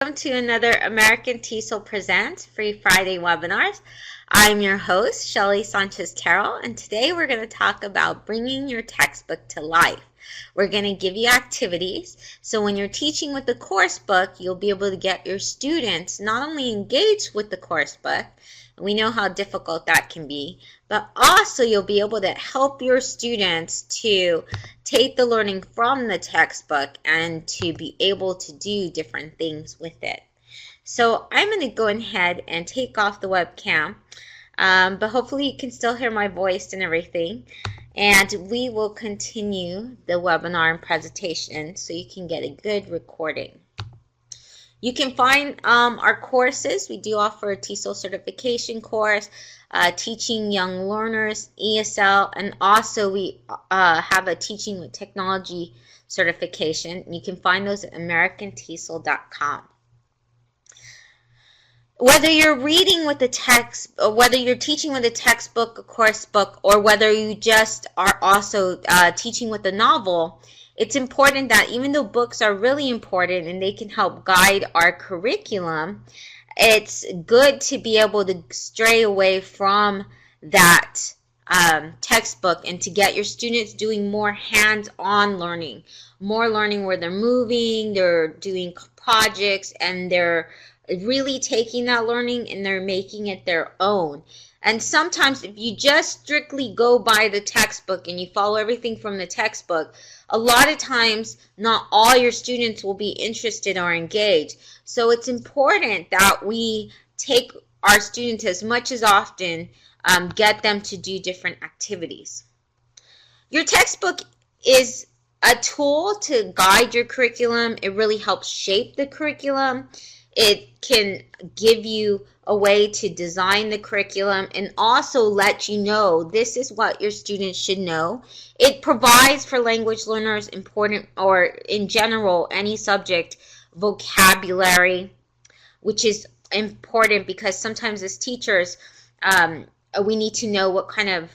Welcome to another American TESOL Presents Free Friday webinars. I'm your host, Shelly Sanchez-Carroll, and today we're going to talk about bringing your textbook to life. We're going to give you activities, so when you're teaching with the course book, you'll be able to get your students not only engaged with the course book, and we know how difficult that can be, but also you'll be able to help your students to take the learning from the textbook and to be able to do different things with it. So I'm going to go ahead and take off the webcam, but hopefully you can still hear my voice and everything. And we will continue the webinar and presentation so you can get a good recording. You can find our courses. We do offer a TESOL certification course, teaching young learners, ESL, and also we have a teaching with technology certification. You can find those at americantesol.com. Whether you're reading with the text, or whether you're teaching with a textbook, a course book, or whether you just are also teaching with a novel, it's important that even though books are really important and they can help guide our curriculum, it's good to be able to stray away from that textbook and to get your students doing more hands-on learning, more learning where they're moving, they're doing projects, and they're really taking that learning and they're making it their own. And sometimes if you just strictly go by the textbook and you follow everything from the textbook, a lot of times not all your students will be interested or engaged. So it's important that we take our students as much as often, get them to do different activities. Your textbook is a tool to guide your curriculum. It really helps shape the curriculum. It can give you a way to design the curriculum and also let you know this is what your students should know. It provides for language learners important, or in general, any subject, vocabulary, which is important because sometimes as teachers, we need to know what kind of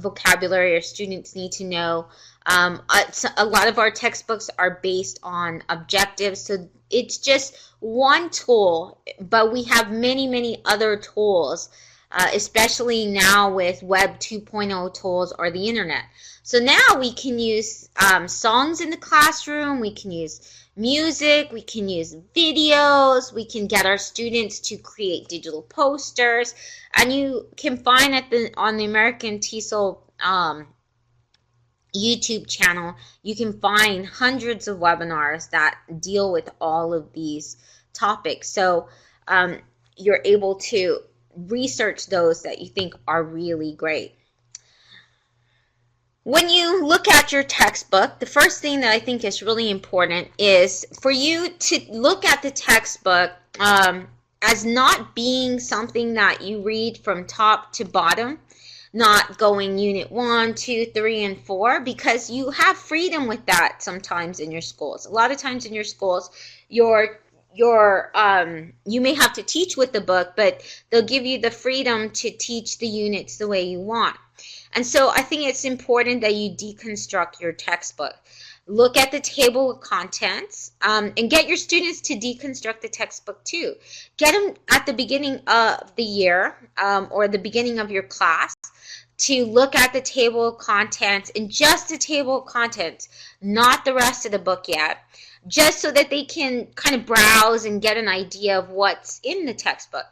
vocabulary our students need to know. A lot of our textbooks are based on objectives, so it's just one tool, but we have many other tools, especially now with Web 2.0 tools or the internet. So now we can use songs in the classroom, we can use music, we can use videos, we can get our students to create digital posters, and you can find on the American TESOL YouTube channel, you can find hundreds of webinars that deal with all of these topics. So you're able to research those that you think are really great. When you look at your textbook, the first thing that I think is really important is for you to look at the textbook as not being something that you read from top to bottom, not going unit 1, 2, 3, and 4, because you have freedom with that sometimes in your schools. A lot of times in your schools, you may have to teach with the book, but they'll give you the freedom to teach the units the way you want. And so I think it's important that you deconstruct your textbook. Look at the table of contents and get your students to deconstruct the textbook too. Get them at the beginning of the year or the beginning of your class to look at the table of contents, and just the table of contents, not the rest of the book yet, just so that they can kind of browse and get an idea of what's in the textbook.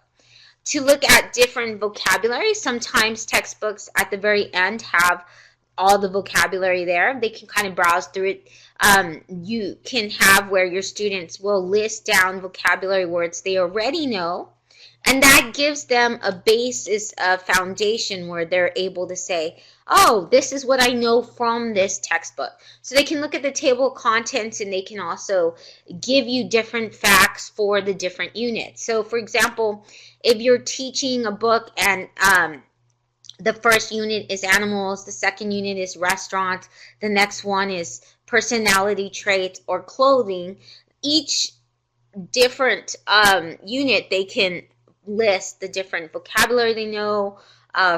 To look at different vocabulary, sometimes textbooks at the very end have all the vocabulary there. They can kind of browse through it. You can have where your students will list down vocabulary words they already know, and that gives them a basis, a foundation where they're able to say, oh, this is what I know from this textbook. So they can look at the table of contents and they can also give you different facts for the different units. So for example, if you're teaching a book and the first unit is animals, the second unit is restaurants, the next one is personality traits or clothing, each different unit they can list the different vocabulary they know,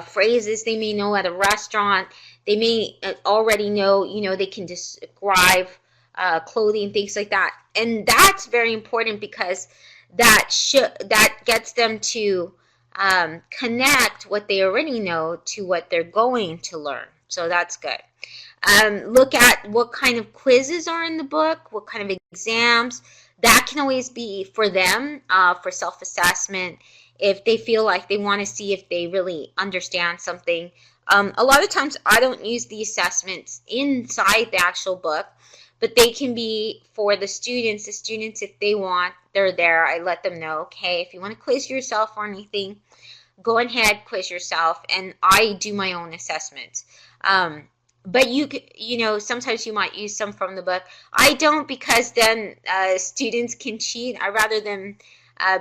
phrases they may know at a restaurant. They may already know, they can describe clothing, things like that. And that's very important because that gets them to connect what they already know to what they're going to learn. So that's good. Look at what kind of quizzes are in the book, what kind of exams. That can always be for them, for self-assessment, if they feel like they want to see if they really understand something. A lot of times I don't use the assessments inside the actual book, but they can be for the students. The students, if they want, they're there. I let them know, okay, if you want to quiz yourself or anything, go ahead, quiz yourself, and I do my own assessments. But you know, sometimes you might use some from the book. I don't, because then students can cheat. I'd rather them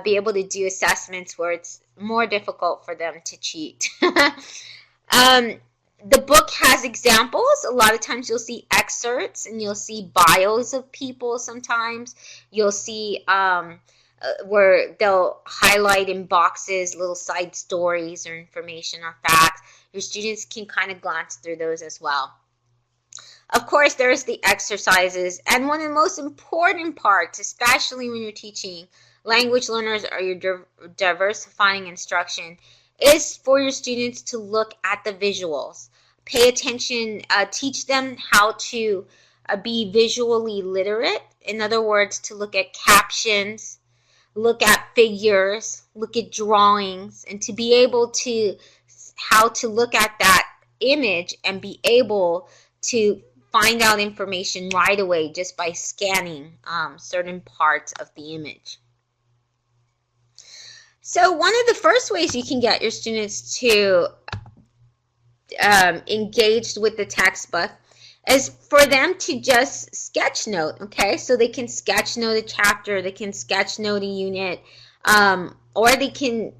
be able to do assessments where it's more difficult for them to cheat. The book has examples. A lot of times you'll see excerpts and you'll see bios of people sometimes. You'll see where they'll highlight in boxes little side stories or information or facts. Your students can kind of glance through those as well. Of course, there's the exercises, and one of the most important parts, especially when you're teaching language learners or you're diversifying instruction, is for your students to look at the visuals. Pay attention, teach them how to be visually literate. In other words, to look at captions, look at figures, look at drawings, and to be able to how to look at that image and be able to find out information right away just by scanning certain parts of the image. So one of the first ways you can get your students to engage with the textbook is for them to just sketch note, okay? So they can sketch note a chapter, they can sketch note a unit, or they can,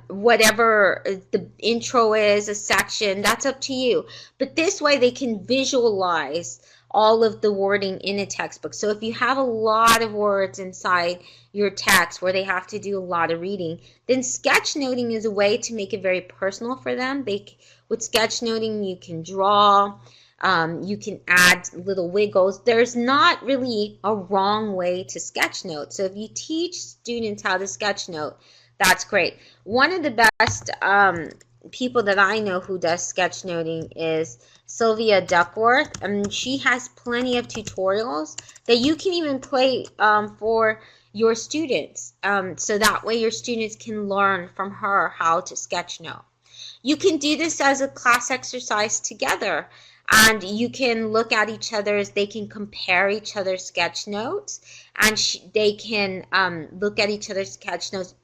whatever the intro is, a section, that's up to you. But this way they can visualize all of the wording in a textbook. So if you have a lot of words inside your text where they have to do a lot of reading, then sketchnoting is a way to make it very personal for them. With sketchnoting, you can draw, you can add little wiggles. There's not really a wrong way to sketchnote. So if you teach students how to sketchnote, that's great. One of the best people that I know who does sketchnoting is Sylvia Duckworth. She has plenty of tutorials that you can even play for your students. So that way your students can learn from her how to sketchnote. You can do this as a class exercise together, and you can look at each other's, they can compare each other's sketch notes, and they can look at each other's sketch notes.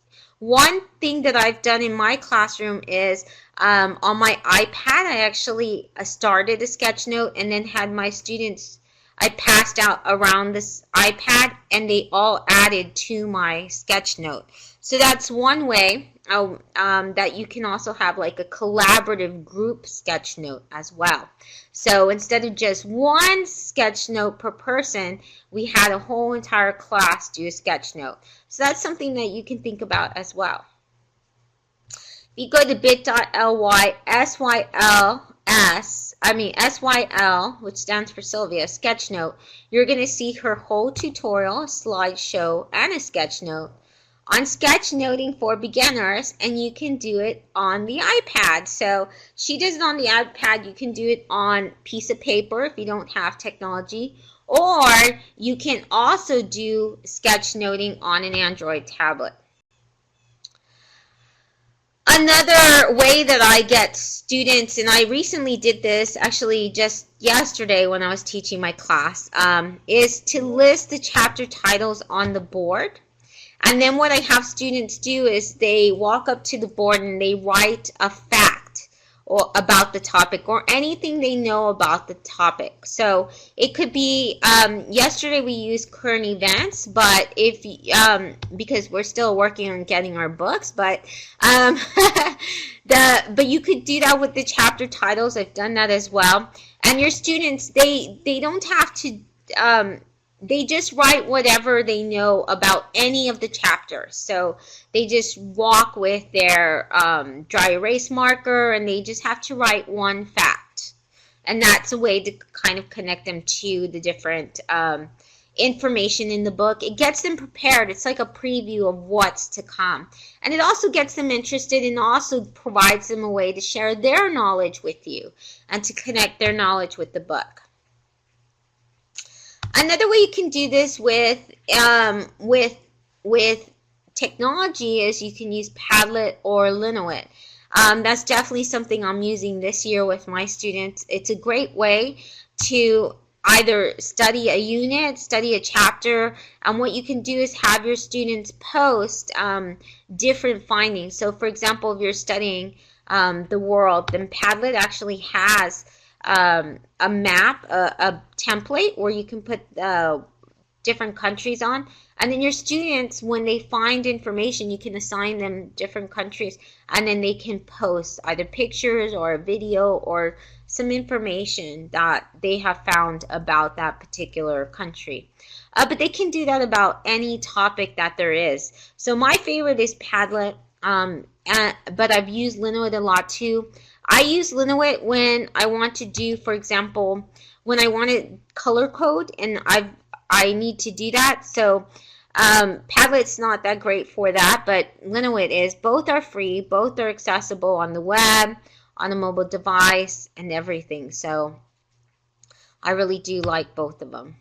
One thing that I've done in my classroom is on my iPad, I actually started a sketch note and then had my students, I passed out around this iPad and they all added to my sketch note. So that's one way that you can also have like a collaborative group sketch note as well. So instead of just one sketch note per person, we had a whole entire class do a sketch note. So that's something that you can think about as well. If you go to bit.ly SYL, which stands for Sylvia, sketch note, you're going to see her whole tutorial, a slideshow, and a sketch note on sketchnoting for beginners, and you can do it on the iPad. So she does it on the iPad. You can do it on piece of paper if you don't have technology, or you can also do sketchnoting on an Android tablet. Another way that I get students, and I recently did this actually just yesterday when I was teaching my class, is to list the chapter titles on the board. And then what I have students do is they walk up to the board and they write a fact or about the topic or anything they know about the topic. So it could be, yesterday we used current events, but if because we're still working on getting our books, but but you could do that with the chapter titles. I've done that as well. And your students, they don't have to they just write whatever they know about any of the chapters. So they just walk with their dry erase marker and they just have to write one fact. And that's a way to kind of connect them to the different information in the book. It gets them prepared. It's like a preview of what's to come. And it also gets them interested and also provides them a way to share their knowledge with you and to connect their knowledge with the book. Another way you can do this with technology is you can use Padlet or Linowit. That's definitely something I'm using this year with my students. It's a great way to either study a unit, study a chapter, and what you can do is have your students post different findings. So for example, if you're studying the world, then Padlet actually has a map, a template where you can put different countries on, and then your students, when they find information, you can assign them different countries, and then they can post either pictures or a video or some information that they have found about that particular country. But they can do that about any topic that there is. So my favorite is Padlet, but I've used Linowit a lot too. I use Linowit when I want to do, for example, when I want to color code, and I need to do that. So Padlet's not that great for that, but Linowit is. Both are free, both are accessible on the web, on a mobile device, and everything. So I really do like both of them.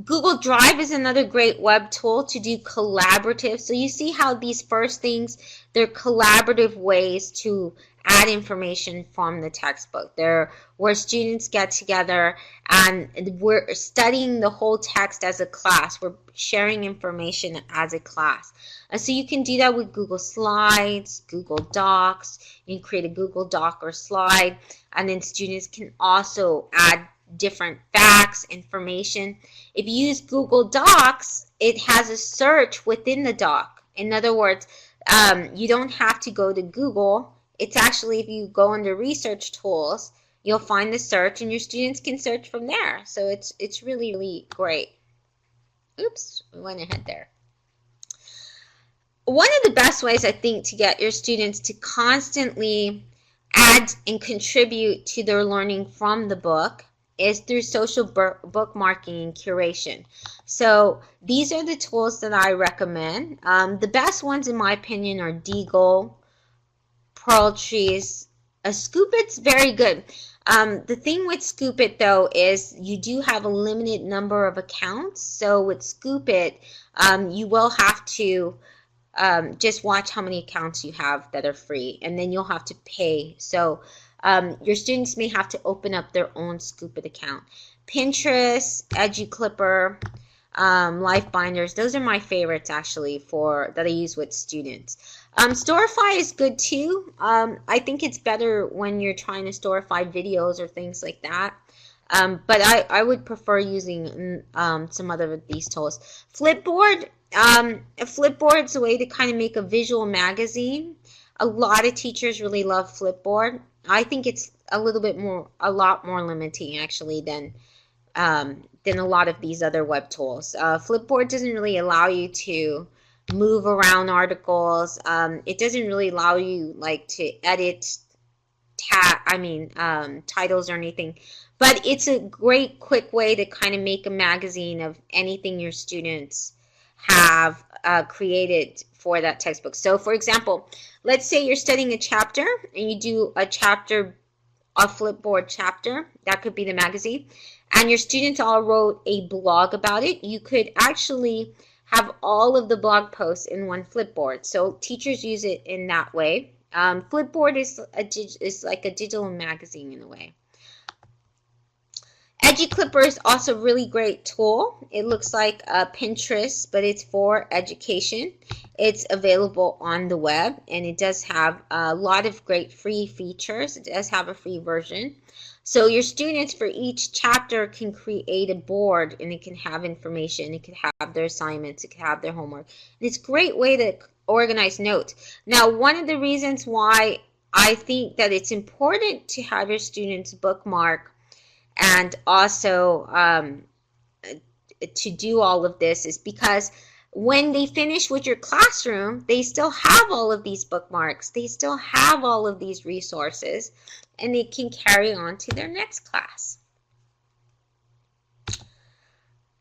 Google Drive is another great web tool to do collaborative. So you see how these first things, they're collaborative ways to add information from the textbook. They're where students get together and we're studying the whole text as a class. We're sharing information as a class. And so you can do that with Google Slides, Google Docs. You can create a Google Doc or slide, and then students can also add different facts, information. If you use Google Docs, it has a search within the doc. In other words, you don't have to go to Google. It's actually, if you go under research tools, you'll find the search and your students can search from there. So it's really, really great. Oops, we went ahead there. One of the best ways, I think, to get your students to constantly add and contribute to their learning from the book is through social bookmarking and curation. So these are the tools that I recommend. The best ones, in my opinion, are Deagle, Pearl Trees. Scoopit's very good. The thing with Scoopit, though, is you do have a limited number of accounts. So with Scoopit, you will have to just watch how many accounts you have that are free, and then you'll have to pay. So your students may have to open up their own Scoopit account. Pinterest, EduClipper, Life Binders, those are my favorites actually that I use with students. Storify is good too. I think it's better when you're trying to storify videos or things like that. But I would prefer using some other of these tools. Flipboard. Flipboard's a way to kind of make a visual magazine. A lot of teachers really love Flipboard. I think it's a lot more limiting actually than a lot of these other web tools. Flipboard doesn't really allow you to move around articles. It doesn't really allow you like to edit titles or anything. But it's a great quick way to kind of make a magazine of anything your students have created for that textbook. So for example, let's say you're studying a chapter and you do a Flipboard chapter. That could be the magazine. And your students all wrote a blog about it. You could actually have all of the blog posts in one Flipboard. So teachers use it in that way. Flipboard is like a digital magazine in a way. EduClipper is also a really great tool. It looks like Pinterest, but it's for education. It's available on the web, and it does have a lot of great free features. It does have a free version. So your students for each chapter can create a board, and it can have information. It could have their assignments. It could have their homework. And it's a great way to organize notes. Now, one of the reasons why I think that it's important to have your students bookmark and also to do all of this is because when they finish with your classroom, they still have all of these bookmarks. They still have all of these resources, and they can carry on to their next class.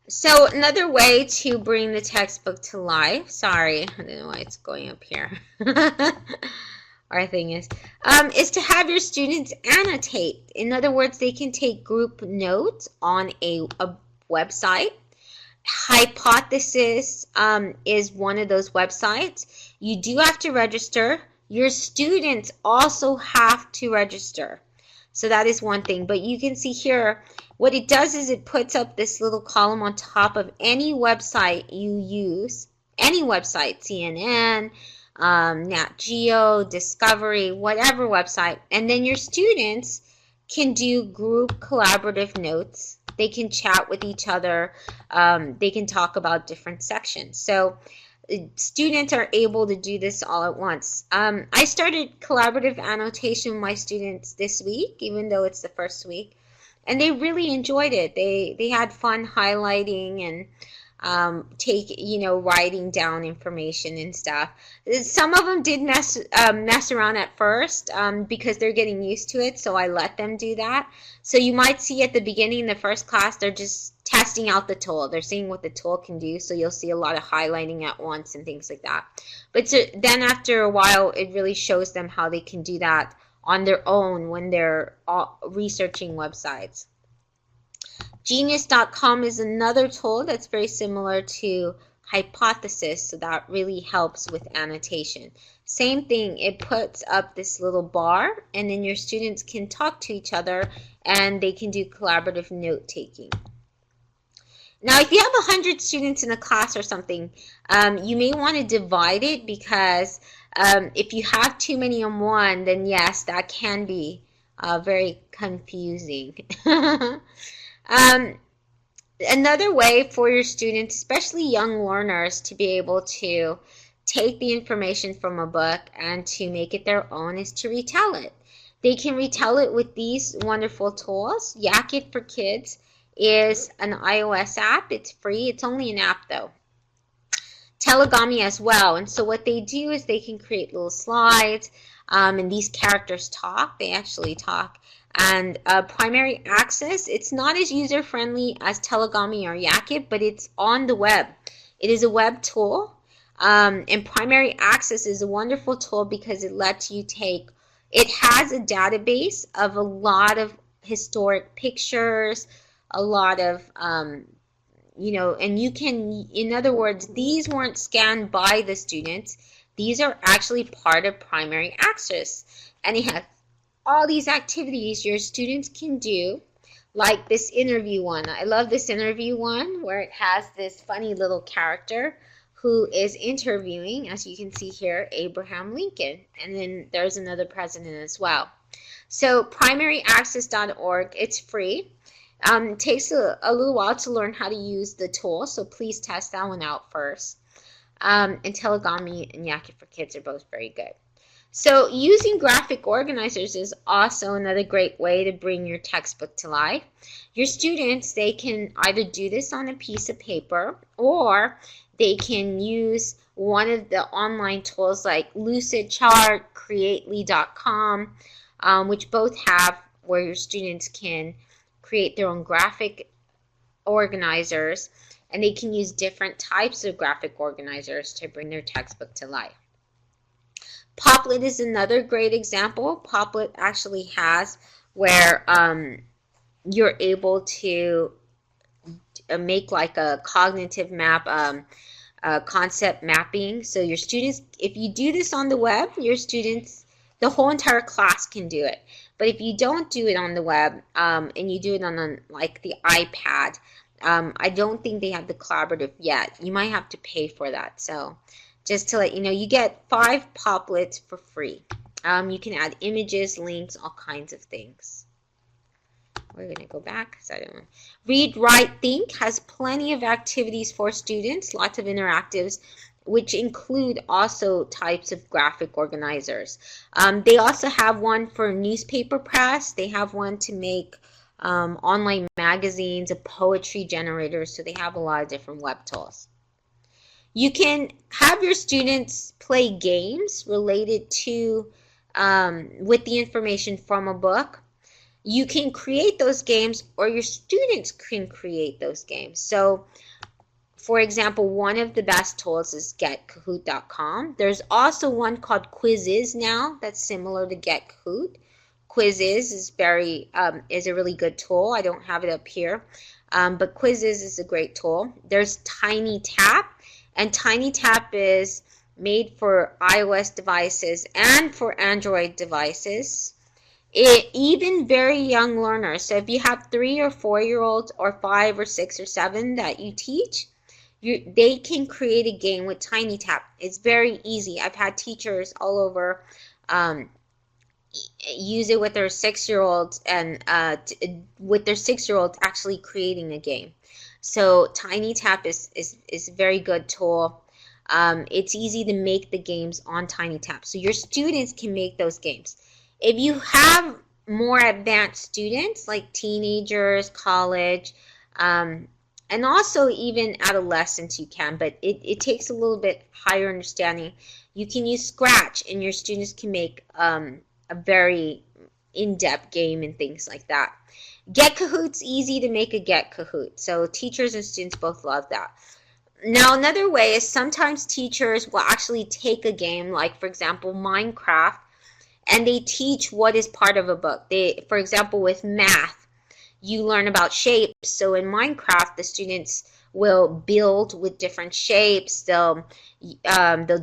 So another way to bring the textbook to life, sorry, I don't know why it's going up here. Our thing is to have your students annotate. In other words, they can take group notes on a website. Hypothesis is one of those websites. You do have to register. Your students also have to register. So that is one thing. But you can see here, what it does is it puts up this little column on top of any website you use, any website, CNN, Nat Geo, Discovery, whatever website. And then your students can do group collaborative notes. They can chat with each other. They can talk about different sections. So students are able to do this all at once. I started collaborative annotation with my students this week, even though it's the first week, and they really enjoyed it. They had fun highlighting and writing down information and stuff. Some of them did mess around at first because they're getting used to it, so I let them do that. So you might see at the beginning, the first class, they're just testing out the tool. They're seeing what the tool can do, so you'll see a lot of highlighting at once and things like that. But then after a while, it really shows them how they can do that on their own when they're researching websites. Genius.com is another tool that's very similar to Hypothesis, so that really helps with annotation. Same thing, it puts up this little bar, and then your students can talk to each other and they can do collaborative note taking. Now, if you have 100 students in a class or something, you may want to divide it, because if you have too many on one, then yes, that can be very confusing. Another way for your students, especially young learners, to be able to take the information from a book and to make it their own is to retell it. They can retell it with these wonderful tools. Yak It for Kids is an iOS app. It's free. It's only an app though. Telegami as well. And so what they do is they can create little slides, and these characters talk. They actually talk. And Primary Access, it's not as user-friendly as Telegami or Yak It, but it's on the web. It is a web tool. And Primary Access is a wonderful tool because it lets you it has a database of a lot of historic pictures, a lot of, and you can, in other words, these weren't scanned by the students. These are actually part of Primary Access. And it has all these activities your students can do, like this interview one. I love this interview one where it has this funny little character who is interviewing, as you can see here, Abraham Lincoln. And then there's another president as well. So primaryaccess.org, it's free. It takes a little while to learn how to use the tool, so please test that one out first. And Telegami and Yak It for Kids are both very good. So using graphic organizers is also another great way to bring your textbook to life. Your students, they can either do this on a piece of paper, or they can use one of the online tools like Lucidchart, Creately.com, which both have where your students can create their own graphic organizers, and they can use different types of graphic organizers to bring their textbook to life. Padlet is another great example. Padlet actually has where you're able to make like a cognitive map, concept mapping. So your students, if you do this on the web, your students, the whole entire class can do it. But if you don't do it on the web and you do it on like the iPad, I don't think they have the collaborative yet. You might have to pay for that. So just to let you know, you get 5 Padlets for free. You can add images, links, all kinds of things. We're going to go back because I don't know. Read, Write, Think has plenty of activities for students, lots of interactives, which include also types of graphic organizers. They also have one for newspaper press. They have one to make online magazines, a poetry generator, so they have a lot of different web tools. You can have your students play games related to with the information from a book. You can create those games, or your students can create those games. So, for example, one of the best tools is getkahoot.com. There's also one called Quizzes now that's similar to GetKahoot. Quizzes is is a really good tool. I don't have it up here, but Quizzes is a great tool. There's TinyTap, and TinyTap is made for iOS devices and for Android devices. Even very young learners. So if you have 3 or 4-year-olds, or 5 or 6 or 7 that you teach, they can create a game with TinyTap. It's very easy. I've had teachers all over use it with their 6-year-olds, and with their 6-year-olds actually creating a game. So TinyTap is a very good tool. It's easy to make the games on TinyTap, so your students can make those games. If you have more advanced students, like teenagers, college, and also even adolescents, you can, but it takes a little bit higher understanding. You can use Scratch, and your students can make a very in-depth game and things like that. GetKahoot's easy to make a GetKahoot, so teachers and students both love that. Now, another way is sometimes teachers will actually take a game, like for example Minecraft, and they teach what is part of a book. For example, with math, you learn about shapes. So in Minecraft, the students will build with different shapes. They'll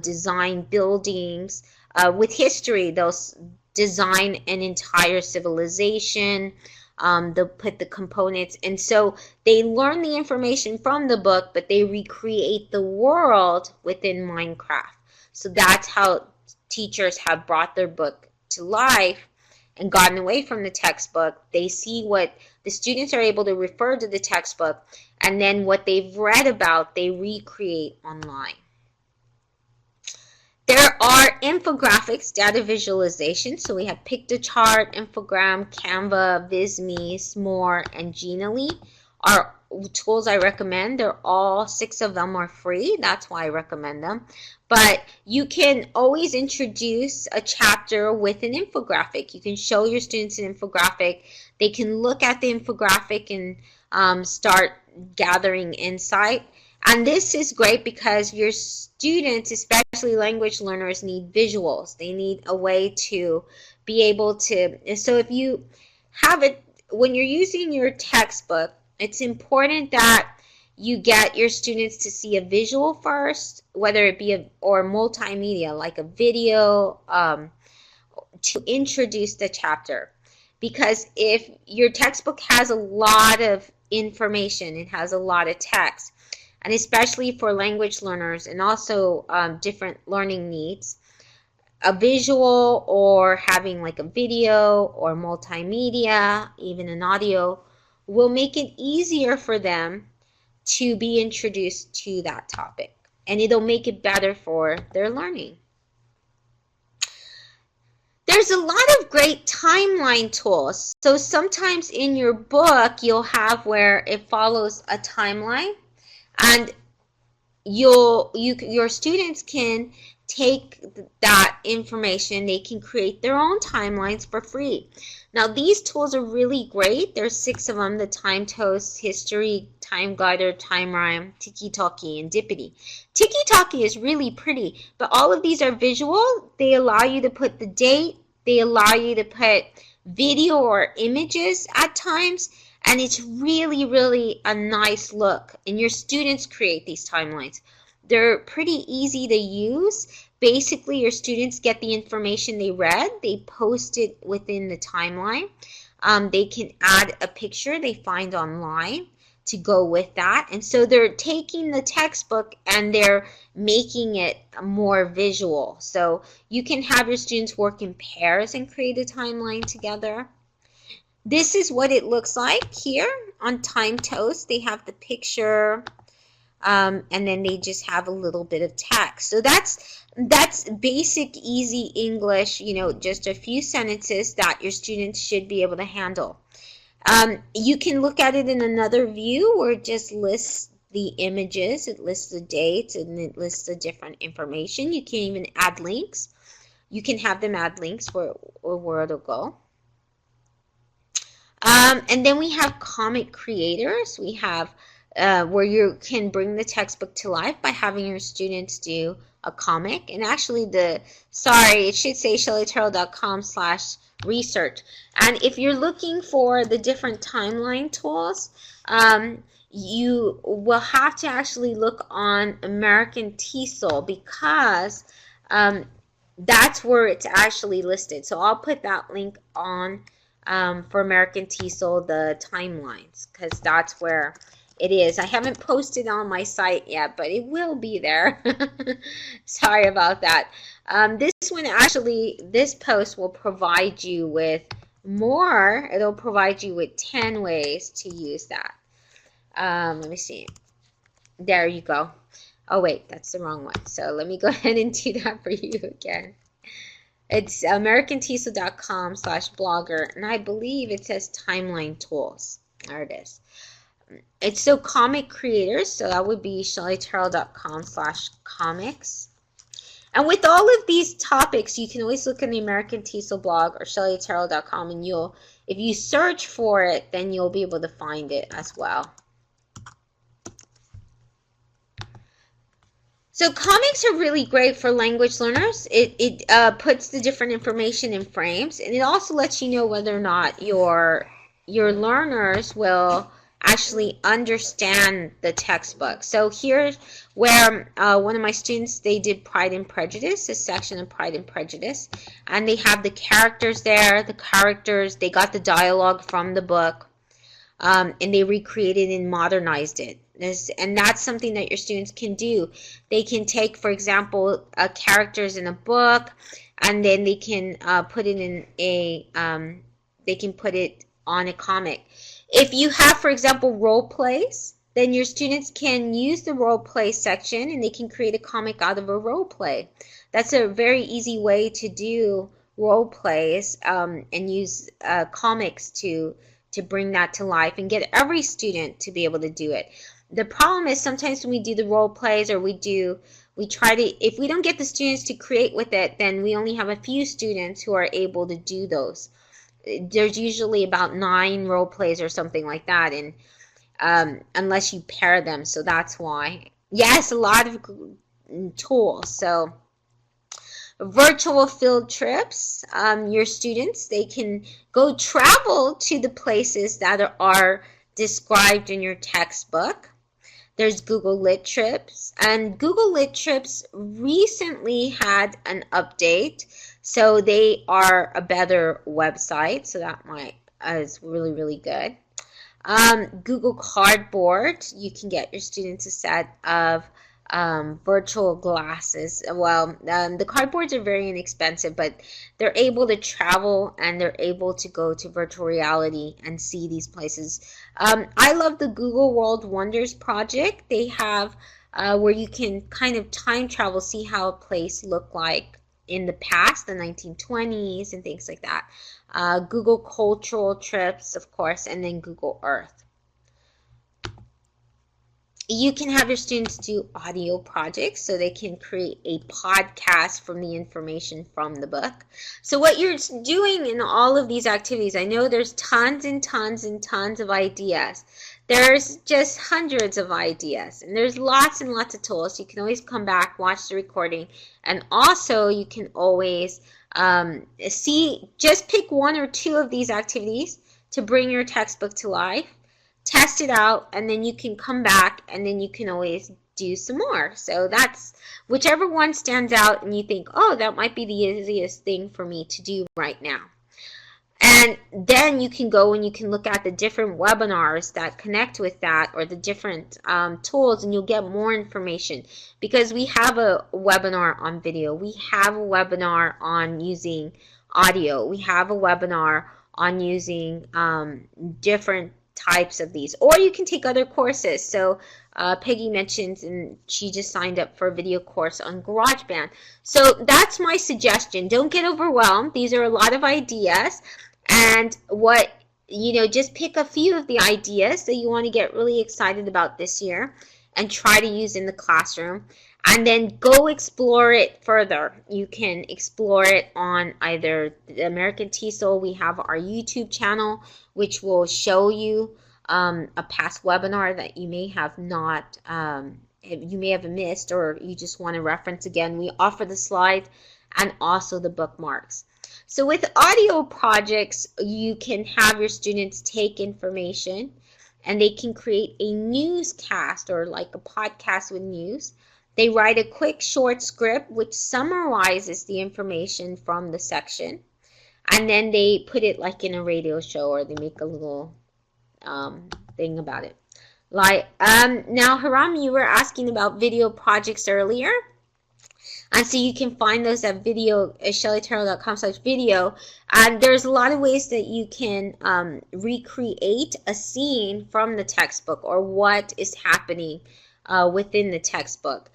design buildings. With history, they'll design an entire civilization. They'll put the components, and so they learn the information from the book, but they recreate the world within Minecraft. So that's how teachers have brought their book to life and gotten away from the textbook. They see what the students are able to refer to the textbook, and then what they've read about, they recreate online. There are infographics, data visualization. So we have Pictochart, Infogram, Canva, Visme, Smore, and Genially are tools I recommend. They're all 6 of them are free. That's why I recommend them. But you can always introduce a chapter with an infographic. You can show your students an infographic. They can look at the infographic and start gathering insight. And this is great because your students, especially language learners, need visuals. They need a way to be able to, so if you have it, when you're using your textbook, it's important that you get your students to see a visual first, whether it be or multimedia, like a video, to introduce the chapter. Because if your textbook has a lot of information, it has a lot of text, and especially for language learners and also different learning needs, a visual or having like a video or multimedia, even an audio, will make it easier for them to be introduced to that topic, and it'll make it better for their learning. There's a lot of great timeline tools. So sometimes in your book you'll have where it follows a timeline, and your students can take that information. They can create their own timelines for free. Now these tools are really great. There's 6 of them: the Time Toast, History, Time Guider, Time Rhyme, Tiki-Talkie, and Dippity. Tiki-Talkie is really pretty, but all of these are visual. They allow you to put the date. They allow you to put video or images at times, and it's really, really a nice look. And your students create these timelines. They're pretty easy to use. Basically, your students get the information they read. They post it within the timeline. They can add a picture they find online to go with that. And so they're taking the textbook and they're making it more visual. So you can have your students work in pairs and create a timeline together. This is what it looks like here on Time Toast. They have the picture, and then they just have a little bit of text. So that's basic, easy English, just a few sentences that your students should be able to handle. You can look at it in another view where it just lists the images, it lists the dates, and it lists the different information. You can even add links. You can have them add links where it'll go. And then we have comic creators. We have where you can bring the textbook to life by having your students do a comic. And actually it should say shellyterrell.com/research. And if you're looking for the different timeline tools, you will have to actually look on American TESOL, because that's where it's actually listed. So I'll put that link on for American TESOL, the timelines, because that's where it is. I haven't posted on my site yet, but it will be there. Sorry about that. This post will provide you with more. It'll provide you with 10 ways to use that. Let me see. There you go. Oh wait, that's the wrong one. So let me go ahead and do that for you again. It's americantesol.com/blogger, and I believe it says timeline tools. There it is. It's so comic creators, so that would be shellyterrell.com/comics. And with all of these topics, you can always look in the American TESOL blog or shellyterrell.com, and if you search for it, then you'll be able to find it as well. So comics are really great for language learners. It puts the different information in frames, and it also lets you know whether or not your learners will actually understand the textbook. So here's where one of my students, they did Pride and Prejudice, a section of Pride and Prejudice, and they have the characters there. The characters, they got the dialogue from the book, and they recreated and modernized it. And that's something that your students can do. They can take, for example, characters in a book, and then they can put it in they can put it on a comic. If you have, for example, role plays, then your students can use the role play section, and they can create a comic out of a role play. That's a very easy way to do role plays, and use comics to bring that to life and get every student to be able to do it. The problem is sometimes when we do the role plays, or if we don't get the students to create with it, then we only have a few students who are able to do those. There's usually about 9 role plays or something like that, and unless you pair them, so that's why. Yes, a lot of tools. So virtual field trips, your students, they can go travel to the places that are described in your textbook. There's Google Lit Trips, and Google Lit Trips recently had an update, so they are a better website, so that is really, really good. Google Cardboard, you can get your students a set of virtual glasses. Well, the cardboards are very inexpensive, but they're able to travel, and they're able to go to virtual reality and see these places. I love the Google World Wonders project. They have where you can kind of time travel, see how a place looked like in the past, the 1920s and things like that. Google Cultural Trips, of course, and then Google Earth. You can have your students do audio projects, so they can create a podcast from the information from the book. So what you're doing in all of these activities, I know there's tons and tons and tons of ideas. There's just hundreds of ideas, and there's lots and lots of tools. You can always come back, watch the recording, and also you can always just pick 1 or 2 of these activities to bring your textbook to life. Test it out, and then you can come back, and then you can always do some more. So that's whichever one stands out and you think, oh, that might be the easiest thing for me to do right now. And then you can go and you can look at the different webinars that connect with that, or the different tools, and you'll get more information, because we have a webinar on video. We have a webinar on using audio. We have a webinar on using different types of these, or you can take other courses. So Peggy mentions, and she just signed up for a video course on GarageBand. So that's my suggestion. Don't get overwhelmed. These are a lot of ideas, and just pick a few of the ideas that you want to get really excited about this year, and try to use in the classroom, and then go explore it further. You can explore it on either the American TESOL. We have our YouTube channel, which will show you a past webinar that you may have not, you may have missed, or you just want to reference again. We offer the slides and also the bookmarks. So with audio projects, you can have your students take information and they can create a newscast or like a podcast with news. They write a quick short script which summarizes the information from the section, and then they put it like in a radio show, or they make a little thing about it. Like now, Haram, you were asking about video projects earlier. And so you can find those at video, shellyterrell.com/video. And there's a lot of ways that you can recreate a scene from the textbook or what is happening within the textbook.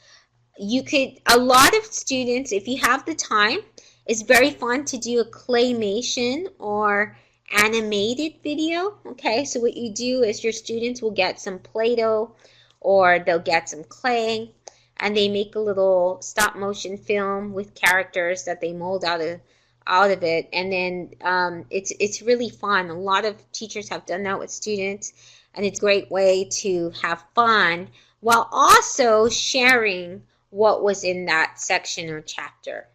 You could, a lot of students, if you have the time, it's very fun to do a claymation or animated video. Okay, so what you do is your students will get some Play-Doh or they'll get some clay, and they make a little stop motion film with characters that they mold out of it, and then it's really fun. A lot of teachers have done that with students, and it's a great way to have fun while also sharing what was in that section or chapter.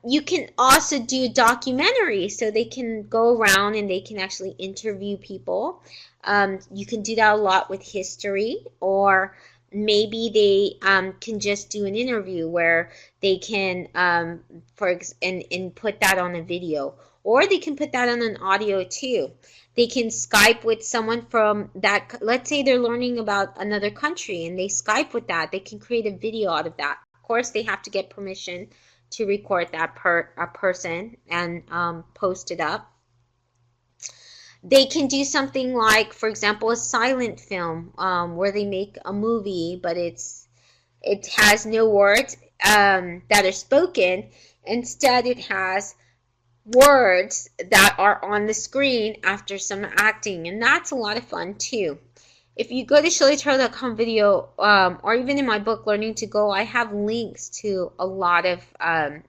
You can also do a documentary, so they can go around and they can actually interview people. You can do that a lot with history, or maybe they can just do an interview where they can and put that on a video, or they can put that on an audio too. They can Skype with someone from that, let's say they're learning about another country and they Skype with that. They can create a video out of that. Of course, they have to get permission to record that person and post it up. They can do something like, for example, a silent film where they make a movie, but it has no words that are spoken. Instead, it has words that are on the screen after some acting, and that's a lot of fun too. If you go to shellyterrell.com video, or even in my book, Learning to Go, I have links to a lot of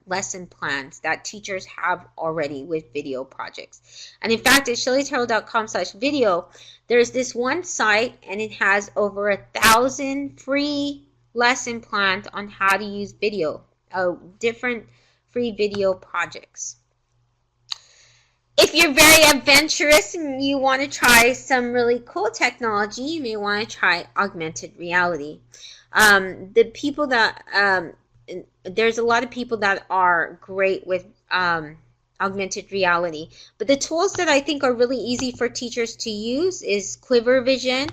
lesson plans that teachers have already with video projects. And in fact, at shellyterrell.com/video, there's this one site, and it has over 1,000 free lesson plans on how to use video, different free video projects. If you're very adventurous and you want to try some really cool technology, you may want to try augmented reality. The people that, there's a lot of people that are great with augmented reality, but the tools that I think are really easy for teachers to use is Quiver Vision and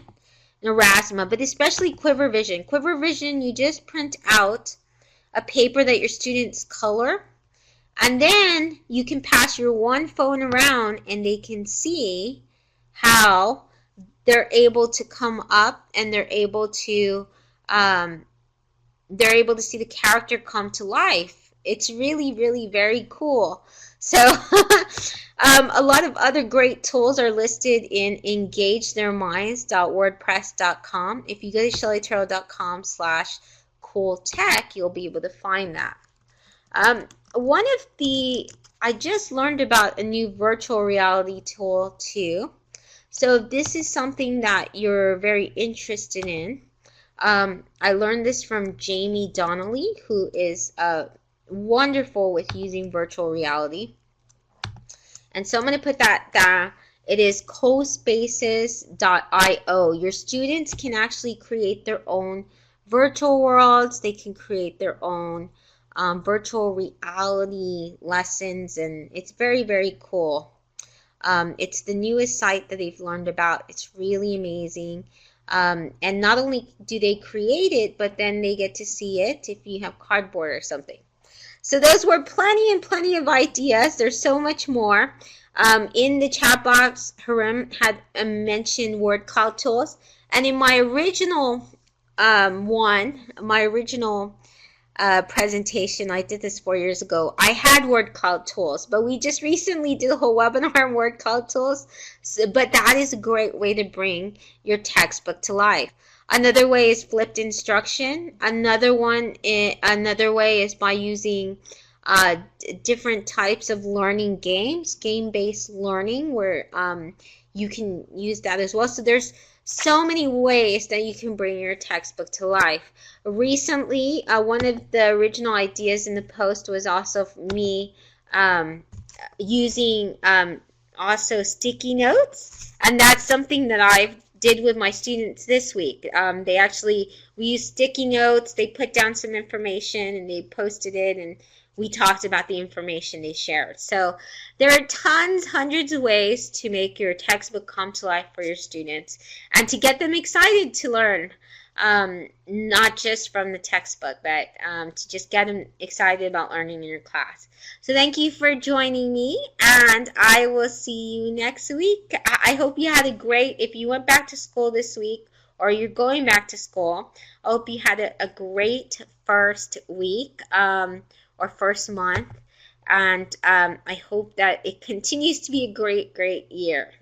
Erasma, but especially Quiver Vision. Quiver Vision, you just print out a paper that your students color, and then you can pass your one phone around and they can see how they're able to come up, and they're able to see the character come to life. It's really, really very cool. So a lot of other great tools are listed in engagetheirminds.wordpress.com. If you go to shellyterrell.com/cooltech, you'll be able to find that. I just learned about a new virtual reality tool too. So this is something that you're very interested in. I learned this from Jamie Donnelly, who is wonderful with using virtual reality. And so I'm going to put that down. It is cospaces.io. Your students can actually create their own virtual worlds. They can create their own virtual reality lessons, and it's very, very cool. It's the newest site that they've learned about. It's really amazing. And not only do they create it, but then they get to see it if you have cardboard or something. So those were plenty and plenty of ideas. There's so much more. In the chat box, Harim had mentioned word cloud tools. And in my original presentation, I did this 4 years ago, I had word cloud tools, but we just recently did a whole webinar on word cloud tools. But that is a great way to bring your textbook to life. Another way is flipped instruction. Another way is by using different types of learning games, game-based learning, where you can use that as well. So there's so many ways that you can bring your textbook to life. Recently, one of the original ideas in the post was also me using also sticky notes, and that's something that I did with my students this week. We used sticky notes, they put down some information and they posted it, and we talked about the information they shared. So there are tons, hundreds of ways to make your textbook come to life for your students and to get them excited to learn. Not just from the textbook, but to just get them excited about learning in your class. So thank you for joining me, and I will see you next week. I hope you had if you went back to school this week or you're going back to school, I hope you had a great first week or first month, and I hope that it continues to be a great, great year.